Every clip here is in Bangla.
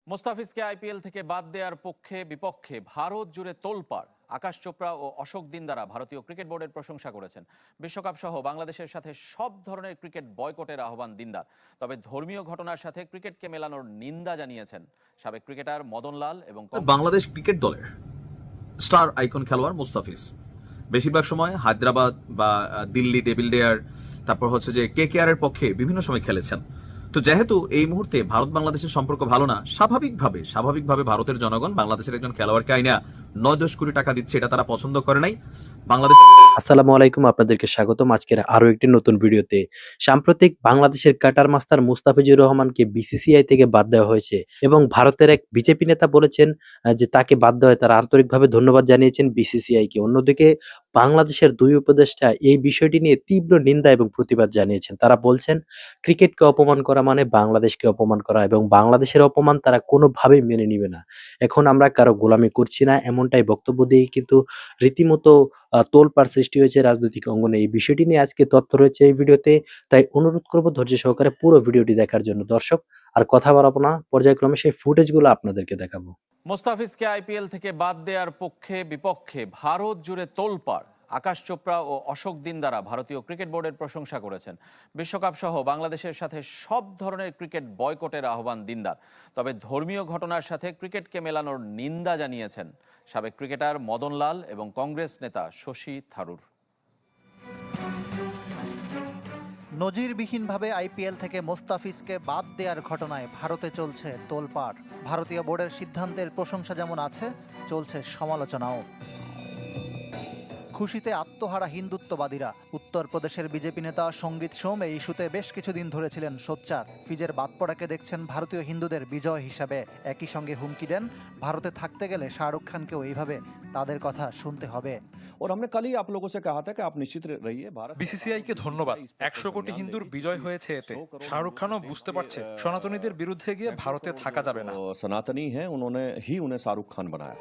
মোস্তাফিজকে আইপিএল থেকে বাদ দেওয়ার পক্ষে বিপক্ষে ভারত জুড়ে তোলপাড়। আকাশ চোপড়া ও অশোক দিনদারা ভারতীয় ক্রিকেট বোর্ডের প্রশংসা করেছেন। বিশ্বকাপ সহ বাংলাদেশের সাথে সব ধরনের ক্রিকেট বয়কটের আহ্বান দিনদার। তবে ধর্মীয় ঘটনার সাথে ক্রিকেটকে মেলানোর নিন্দা জানিয়েছেন সাবেক ক্রিকেটার মদন লাল এবং বাংলাদেশ ক্রিকেট দলের স্টার আইকন খেলোয়াড় মুস্তাফিজ বেশিরভাগ সময় হায়দ্রাবাদ বা দিল্লি ডেভিল ডেয়ার, তারপর হচ্ছে যে কেকেআর এর পক্ষে বিভিন্ন সময় খেলেছেন। তো যেহেতু এই মুহূর্তে ভারত বাংলাদেশের সম্পর্ক ভালো না, স্বাভাবিকভাবে ভারতের জনগণ বাংলাদেশের একজন খেলোয়াড়কে আইনা 9-10 কোটি টাকা দিচ্ছে, এটা তারা পছন্দ করে নাই। বাংলাদেশ আসসালামু আলাইকুম, আপনাদেরকে স্বাগতম আজকের আরো একটি নতুন ভিডিওতে। সাম্প্রতিক বাংলাদেশের কাটার মাস্টার মুস্তাফিজুর রহমানকে বিসিসিআই থেকে বাদ দেওয়া হয়েছে এবং ভারতের এক বিজেপি নেতা বলেছেন যে তাকে বাদ দেওয়ায় তারা আন্তরিকভাবে ধন্যবাদ জানিয়েছেন বিসিসিআই কে। অন্যদিকে বাংলাদেশের দুই উপদেষ্টা এই বিষয়টি নিয়ে তীব্র নিন্দা এবং প্রতিবাদ জানিয়েছেন। তারা বলছেন ক্রিকেটকে অপমান করা মানে বাংলাদেশকে অপমান করা, এবং বাংলাদেশের অপমান তারা কোনোভাবেই মেনে নিবে না। এখন আমরা কারো গোলামি করছি না, এমনটাই বক্তব্য দিয়ে কিন্তু রীতিমতো তোলপাড় সৃষ্টি হয়েছে রাজনৈতিক অঙ্গনে। এই বিষয়টি নিয়ে আজকে তথ্য রয়েছে এই ভিডিওতে, তাই অনুরোধ করবো ধৈর্য সহকারে পুরো ভিডিওটি দেখার জন্য। দর্শক, আর কথা বাড়াবো না, পর্যায়ক্রমে সেই ফুটেজগুলো আপনাদেরকে দেখাবো। মোস্তাফিজকে আইপিএল থেকে বাদ দেওয়ার পক্ষে বিপক্ষে ভারত জুড়ে তোলপাড়। আকাশ চোপড়া ও অশোক দিনদারা ভারতীয় ক্রিকেট বোর্ডের প্রশংসা করেছেন। বিশ্বকাপ সহ বাংলাদেশের সাথে সব ধরনের ক্রিকেট বয়কটের আহ্বান দিনদার। তবে ধর্মীয় ঘটনার সাথে ক্রিকেটকে মেলানোর নিন্দা জানিয়েছেন সাবেক ক্রিকেটার মদন লাল এবং কংগ্রেস নেতা শশী থারুর। নজিরবিহীনভাবে আইপিএল থেকে মোস্তাফিজকে বাদ দেওয়ার ঘটনায় ভারতে চলছে তোলপাড়। ভারতীয় বোর্ডের সিদ্ধান্তের প্রশংসা যেমন আছে, চলছে সমালোচনাও। খুশিতে আত্মহারা হিন্দুত্ববাদীরা। উত্তরপ্রদেশের বিজেপি নেতা সঙ্গীত সোম এই ইস্যুতে বেশ কিছুদিন ধরে ছিলেন সোচ্চার। ফিজের বাদ পড়াকে দেখছেন ভারতীয় হিন্দুদের বিজয় হিসাবে। একই সঙ্গে হুমকি দেন ভারতে থাকতে গেলে শাহরুখ খানকেও এইভাবে তাদের কথা শুনতে হবে। और हमने कल ही आप लोगों से कहा था कि आप निश्चित रहिए। भारत বিসিসিআই কে ধন্যবাদ। 100 কোটি হিন্দুর বিজয় হয়েছে এতে। শাহরুখ খানও বুঝতে পারছে সনাতনীদের বিরুদ্ধে গিয়ে ভারতে থাকা যাবে না। सनातनी हैं, उन्होंने ही उन्हें शाहरुख खान बनाया।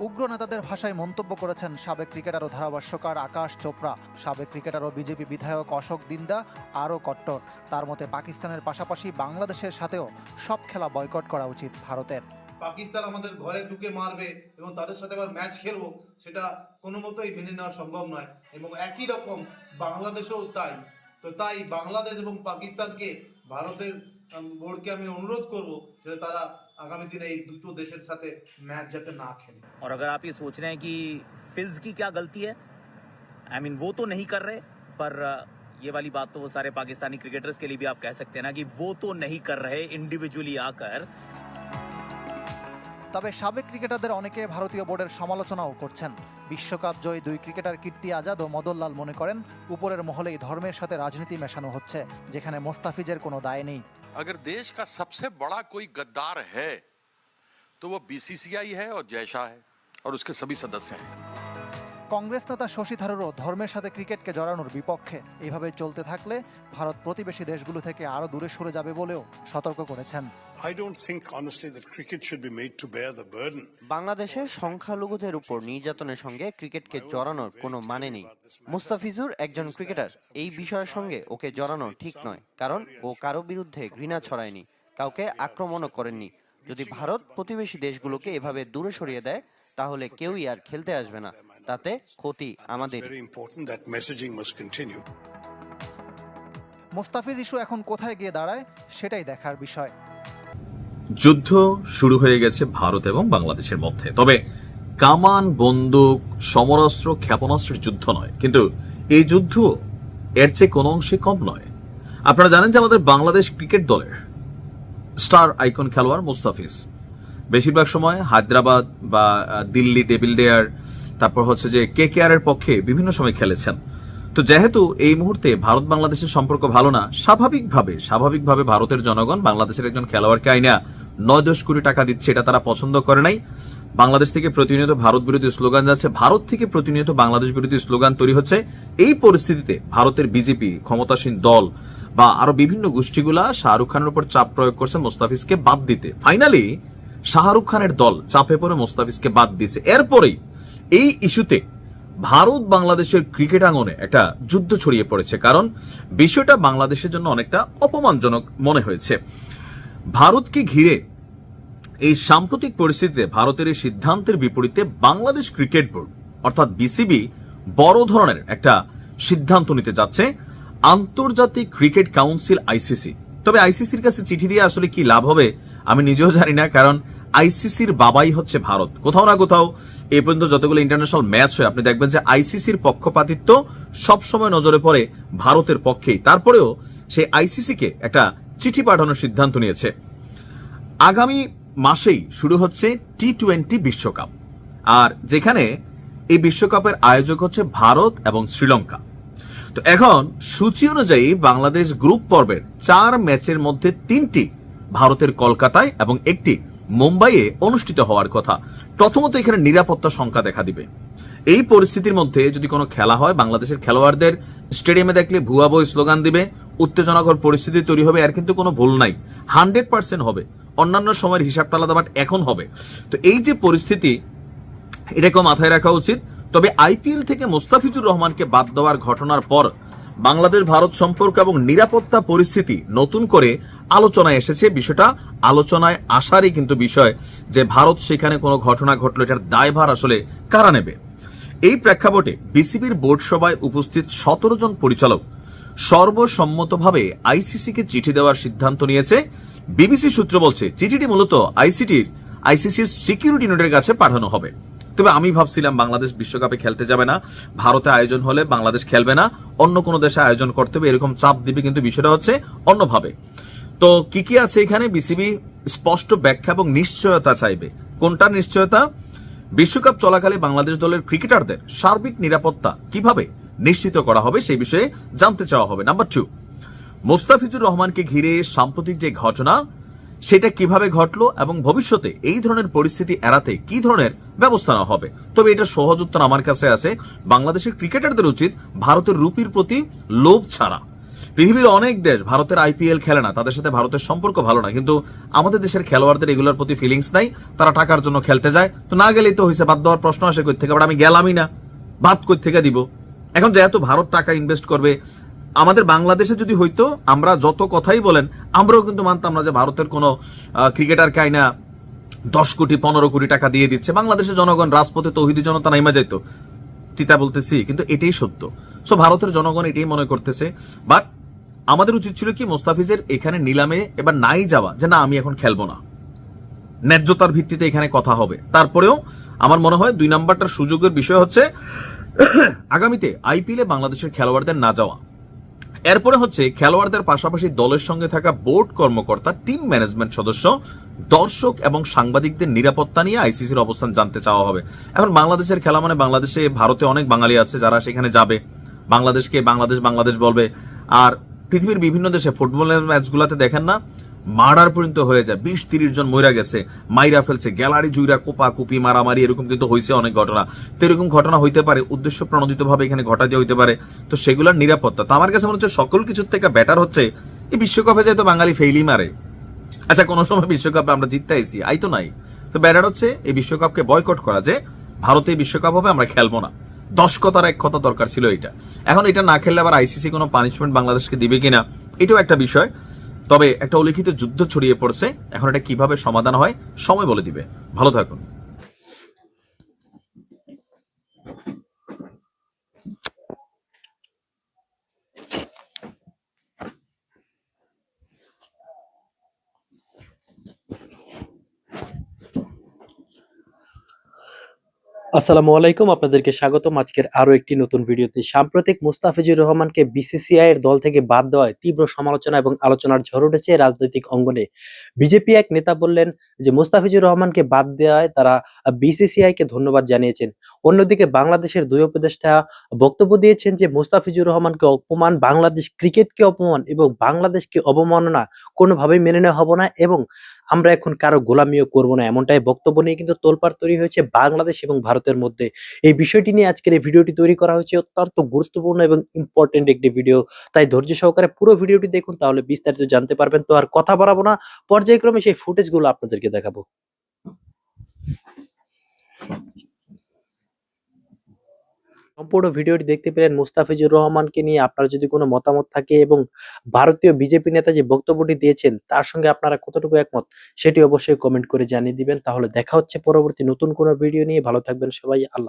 উগ্র নেতাদের ভাষায় মন্তব্য করেছেন সাবেক ক্রিকেটার ও ধারাভাষ্যকার আকাশ চোপড়া। সাবেক ক্রিকেটার ও বিজেপি বিধায়ক অশোক দিন্দা আরও কট্টর। তার মতে পাকিস্তানের পাশাপাশি বাংলাদেশের সাথেও সব খেলা বয়কট করা উচিত ভারতের। পাকিস্তান আমাদের ঘরে ঢুকে মারবে এবং তাদের সাথে আবার ম্যাচ খেলবো, সেটা কোনো মতোই মেনে নেওয়া সম্ভব নয়। এবং একই রকম বাংলাদেশেও তাই বাংলাদেশ এবং পাকিস্তানকে ভারতের বোর্ডকে আমি অনুরোধ করব যে তারা आगामी दिन এই দুটো দেশের সাথে ম্যাচ যাতে না খেলে। और अगर आप ये सोच रहे हैं कि फिज की क्या गलती है, आई मीन वो तो नहीं कर रहे, पर ये वाली बात तो वो सारे पाकिस्तानी क्रिकेटर्स के लिए भी आप कह सकते हैं ना कि वो तो नहीं कर रहे इंडिविजुअली आकर। তবে সাবেক ক্রিকেটারদের অনেকে ভারতীয় বোর্ডের সমালোচনাও করছেন। বিশ্বকাপ জয়ী দুই ক্রিকেটার কীর্তি আজাদ ও মদন লাল মনে করেন উপরের মহলেই ধর্মের সাথে রাজনীতি মেশানো হচ্ছে, যেখানে মোস্তাফিজের কোনো দায় নেই। अगर देश का सबसे बड़ा कोई गद्दार है तो वो बीसीसीआई है और जय शाह है और उसके सभी सदस्य हैं। কংগ্রেস নেতা শশী থারুরও ধর্মের সাথে ক্রিকেটকে জড়ানোর বিপক্ষে। এইভাবে চলতে থাকলে ভারত প্রতিবেশী দেশগুলো থেকে আরও দূরে সরে যাবে বলেও সতর্ক করেছেন। বাংলাদেশের সংখ্যালঘুদের উপর নির্যাতনের সঙ্গে ক্রিকেটকে জড়ানোর কোনো মানে নেই। মুস্তাফিজুর একজন ক্রিকেটার, এই বিষয়ের সঙ্গে ওকে জড়ানো ঠিক নয়, কারণ ও কারো বিরুদ্ধে ঘৃণা ছড়ায়নি, কাউকে আক্রমণও করেননি। যদি ভারত প্রতিবেশী দেশগুলোকে এভাবে দূরে সরিয়ে দেয় তাহলে কেউই আর খেলতে আসবে না, তাতে ক্ষতি আমাদের। মুস্তাফিজ ইস্যু এখন কোথায় গিয়ে দাঁড়ায় সেটাই দেখার বিষয়। যুদ্ধ শুরু হয়ে গেছে ভারত এবং বাংলাদেশের মধ্যে। তবে কামান, বন্দুক, সমরাস্ত্র, ক্ষেপণাস্ত্রের যুদ্ধ নয়, কিন্তু এই যুদ্ধ এর চেয়ে কোনো অংশে কম নয়। আপনারা জানেন যে আমাদের বাংলাদেশ ক্রিকেট দলের স্টার আইকন খেলোয়াড় মুস্তাফিজ বেশিরভাগ সময় হায়দ্রাবাদ বা দিল্লি ডেভিল ডেয়ার, তারপর হচ্ছে যে কেকেআর এর পক্ষে বিভিন্ন সময় খেলেছেন। তো যেহেতু এই মুহূর্তে ভারত বাংলাদেশের সম্পর্ক ভালো না, স্বাভাবিকভাবে ভারতের জনগণ বাংলাদেশের একজন খেলোয়াড়কে আইনা 9-10 কোটি টাকা দিচ্ছে, এটা তারা পছন্দ করে নাই। বাংলাদেশ থেকে প্রতিনিয়ত ভারত বিরোধী স্লোগান যাচ্ছে, ভারত থেকে প্রতিনিয়ত বাংলাদেশ বিরোধী স্লোগান তৈরি হচ্ছে। এই পরিস্থিতিতে ভারতের বিজেপি ক্ষমতাসীন দল বা আরো বিভিন্ন গোষ্ঠীগুলা শাহরুখ খানের উপর চাপ প্রয়োগ করছে মুস্তাফিজকে বাদ দিতে। ফাইনালি শাহরুখ খানের দল চাপে পড়ে মুস্তাফিজকে বাদ দিয়েছে। এরপরেই এই ইস্যুতে ভারত বাংলাদেশের ক্রিকেট আঙ্গনে একটা যুদ্ধ ছড়িয়ে পড়েছে, কারণ বিষয়টা বাংলাদেশের জন্য অনেকটা অপমানজনক মনে হয়েছে। ভারতকে ঘিরে এই সাম্প্রতিক পরিস্থিতিতে ভারতের এই সিদ্ধান্তের বিপরীতে বাংলাদেশ ক্রিকেট বোর্ড অর্থাৎ বিসিবি বড় ধরনের একটা সিদ্ধান্ত নিতে যাচ্ছে আন্তর্জাতিক ক্রিকেট কাউন্সিল আইসিসি। তবে আইসিসির কাছে চিঠি দিয়ে আসলে কি লাভ হবে আমি নিজেও জানি না, কারণ আইসিসির বাবাই হচ্ছে ভারত। কোথাও না কোথাও এই পর্যন্ত যতগুলো ইন্টারন্যাশনাল ম্যাচ হয় আপনি দেখবেন যে আইসিসির পক্ষপাতিত্ব সবসময় নজরে পড়ে ভারতের পক্ষেই। তারপরেও সেই আইসিসিকে একটা চিঠি পাঠানোর সিদ্ধান্ত নিয়েছে। আগামী মাসেই শুরু হচ্ছে টি-20 বিশ্বকাপ, আর যেখানে এই বিশ্বকাপের আয়োজক হচ্ছে ভারত এবং শ্রীলঙ্কা। তো এখন সূচি অনুযায়ী বাংলাদেশ গ্রুপ পর্বের 4 ম্যাচের মধ্যে 3টি ভারতের কলকাতায় এবং একটি মুম্বাইয়ে অনুষ্ঠিত হওয়ার কথা। প্রথমত এখানে নিরাপত্তা শঙ্কা দেখা দিবে। এই পরিস্থিতির মধ্যে যদি কোনো খেলা হয় বাংলাদেশের খেলোয়াড়দের স্টেডিয়ামে দেখলে ভুয়া বই স্লোগান দিবে, উত্তেজনাকর পরিস্থিতি তৈরি হবে, আর কিন্তু কোনো ভুল নাই, 100% হবে। অন্যান্য সময়ের হিসাবটা আলাদা, বাট এখন হবে। তো এই যে পরিস্থিতি এটাকেও মাথায় রাখা উচিত। তবে আইপিএল থেকে মোস্তাফিজুর রহমানকে বাদ দেওয়ার ঘটনার পর বাংলাদেশ ভারত সম্পর্ক এবং নিরাপত্তা পরিস্থিতি নতুন করে আলোচনায় এসেছে। বিষয়টা আলোচনায় আসারই কিন্তু বিষয় যে ভারত সেখানে কোনো ঘটনা ঘটলো এটার দায়ভার আসলে কারা নেবে। এই প্রেক্ষাপটে বিসিবির বোর্ড সভায় উপস্থিত 17 জন পরিচালক সর্বসম্মতভাবে আইসিসিকে চিঠি দেওয়ার সিদ্ধান্ত নিয়েছে। বিবিসি সূত্র বলছে চিঠিটি মূলত আইসিসির সিকিউরিটি নোটের কাছে পাঠানো হবে। তবে আমি ভাবছিলাম বাংলাদেশ বিশ্বকাপে খেলতে যাবে না, ভারতে আয়োজন হলে বাংলাদেশ খেলবে না, অন্য কোনো দেশে আয়োজন করতে হবে এরকম চাপ দিবে, কিন্তু বিষয়টা হচ্ছে অন্যভাবে। তো কি কি আছে এখানে? বিসিবি স্পষ্ট ব্যাখ্যা এবং নিশ্চয়তা চাইবে। কোনটা নিশ্চয়তা? বিশ্বকাপ চলাকালে বাংলাদেশ দলের ক্রিকেটারদের সার্বিক নিরাপত্তা কিভাবে নিশ্চিত করা হবে সেই বিষয়ে জানতে চাওয়া হবে। নাম্বার 2, মোস্তাফিজুর রহমানকে ঘিরে সাম্প্রতিক যে ঘটনা সেটা কিভাবে ঘটলো এবং ভবিষ্যতে এই ধরনের পরিস্থিতি এড়াতে কি ধরনের ব্যবস্থা নেওয়া হবে। তবে এটা সহজ উত্তর আমার কাছে আছে, বাংলাদেশের ক্রিকেটারদের উচিত ভারতের রুপির প্রতি লোভ ছাড়া। পৃথিবীর অনেক দেশ ভারতের আইপিএল খেলে না, তাদের সাথে ভারতের সম্পর্ক ভালো না, কিন্তু আমাদের দেশের খেলোয়াড়দের এগুলোর প্রতি ফিলিংস নাই, তারা টাকার জন্য খেলতে যায়। তো না গেলেই তো হয়েছে, বাদ দেওয়ার প্রশ্ন আসে কই থেকে? আমি গেলামই না, বাদ কই থেকে দিব? এখন যেহেতু ভারত টাকা ইনভেস্ট করবে, আমাদের বাংলাদেশে যদি হইতো আমরা যত কথাই বলেন আমরাও কিন্তু মানতাম না যে ভারতের কোনো ক্রিকেটার কাইনা 10 কোটি 15 কোটি টাকা দিয়ে দিচ্ছে, বাংলাদেশের জনগণ রাজপথে তৌহিদি জনতা নাইমা যাইতো। তিতা বলতেছি কিন্তু এটাই সত্য। সো ভারতের জনগণ এটাই মনে করতেছে। বাট আমাদের উচিত ছিল কি মোস্তাফিজের এখানে নিলামে এবার নাই যাওয়া, যে না আমি এখন খেলবো না, ন্যায্যতার ভিত্তিতে এখানে কথা হবে। তারপরেও আমার মনে হয় 2 নাম্বারটার সুযোগের বিষয় হচ্ছে আগামীতে আইপিএলে বাংলাদেশের খেলোয়াড়দের না যাওয়া। এরপরে হচ্ছে খেলোয়াড়দের পাশাপাশি দলের সঙ্গে থাকা বোর্ড কর্মকর্তা, টিম ম্যানেজমেন্ট সদস্য, দর্শক এবং সাংবাদিকদের নিরাপত্তা নিয়ে আইসিসির অবস্থান জানতে চাওয়া হবে। এখন বাংলাদেশের খেলা মানে বাংলাদেশে, ভারতে অনেক বাঙালি আছে যারা সেখানে যাবে, বাংলাদেশকে বাংলাদেশ বলবে। আর পৃথিবীর বিভিন্ন দেশে ফুটবলের ম্যাচগুলোতে দেখেন না মার্ডার পর্যন্ত হয়ে যায়, 20-30 জন মইরা গেছে, মাইরা ফেলছে, গ্যালারি জুইরা কোপা কুপি মারামারি এরকম কিন্তু হয়েছে অনেক ঘটনা। তো এরকম ঘটনা হইতে পারে, উদ্দেশ্য প্রণোদিত ভাবে এখানে ঘটা দিয়ে হইতে পারে। তো সেগুলোর নিরাপত্তা তো আমার কাছে মনে হচ্ছে সকল কিছুর থেকে বেটার হচ্ছে এই বিশ্বকাপে যেহেতু বাঙালি ফেইলি মারে, আচ্ছা কোনো সময় বিশ্বকাপে আমরা জিততে আইছি, আই তো নাই, তো বেটার হচ্ছে এই বিশ্বকাপকে বয়কট করা, যে ভারতে বিশ্বকাপ হবে আমরা খেলবো না। 10 কথার 1 কথা দরকার ছিল এটা। এখন এটা না খেললে আবার আইসিসি কোনো পানিশমেন্ট বাংলাদেশকে দিবে কিনা এটাও একটা বিষয়। তবে একটা উল্লেখিত যুদ্ধ ছড়িয়ে পড়ছে, এখন এটা কিভাবে সমাধান হয় সময় বলে দিবে। ভালো থাকুন। আসসালামু আলাইকুম, আপনাদেরকে স্বাগতম আজকের আরো একটি নতুন ভিডিওতে। সাম্প্রতিক মুস্তাফিজুর রহমানকে বিসিসিআই এর দল থেকে বাদ দেওয়ায় তীব্র সমালোচনা এবং আলোচনার ঝড় উঠেছে রাজনৈতিক অঙ্গনে। বিজেপি এক নেতা বললেন যে মুস্তাফিজুর রহমানকে বাদ দেওয়ায় তারা বিসিসিআই কে ধন্যবাদ জানিয়েছেন। অন্যদিকে বাংলাদেশের 2 উপদেষ্টা বক্তব্য দিয়েছেন যে মুস্তাফিজুর রহমানকে অপমান, বাংলাদেশ ক্রিকেটকে অপমান এবং বাংলাদেশকে অবমাননা কোনোভাবেই মেনে নেওয়া হবে না এবং আমরা এখন কারো গোলামিও করব না, এমনটাই বক্তব্য নিয়ে কিন্তু তোলপাড় তৈরি হয়েছে বাংলাদেশ এবং ভারতের মধ্যে। এই বিষয়টি নিয়ে আজকের এই ভিডিওটি তৈরি করা হয়েছে, অত্যন্ত গুরুত্বপূর্ণ এবং ইম্পর্টেন্ট একটি ভিডিও, তাই ধৈর্য সহকারে পুরো ভিডিওটি দেখুন, তাহলে বিস্তারিত জানতে পারবেন। তো আর কথা বাড়াবো না, পর্যায়ক্রমে সেই ফুটেজগুলো আপনাদেরকে দেখাবো। সম্পূর্ণ ভিডিওটি দেখতে পেলেন মুস্তাফিজুর রহমানকে নিয়ে আপনার যদি কোনো মতামত থাকে এবং ভারতীয় বিজেপি নেতা যে বক্তব্যটি দিয়েছেন তার সঙ্গে আপনারা কতটুকু একমত সেটি অবশ্যই কমেন্ট করে জানিয়ে দিবেন। তাহলে দেখা হচ্ছে পরবর্তী নতুন কোনো ভিডিও নিয়ে। ভালো থাকবেন সবাই। আল্লাহ।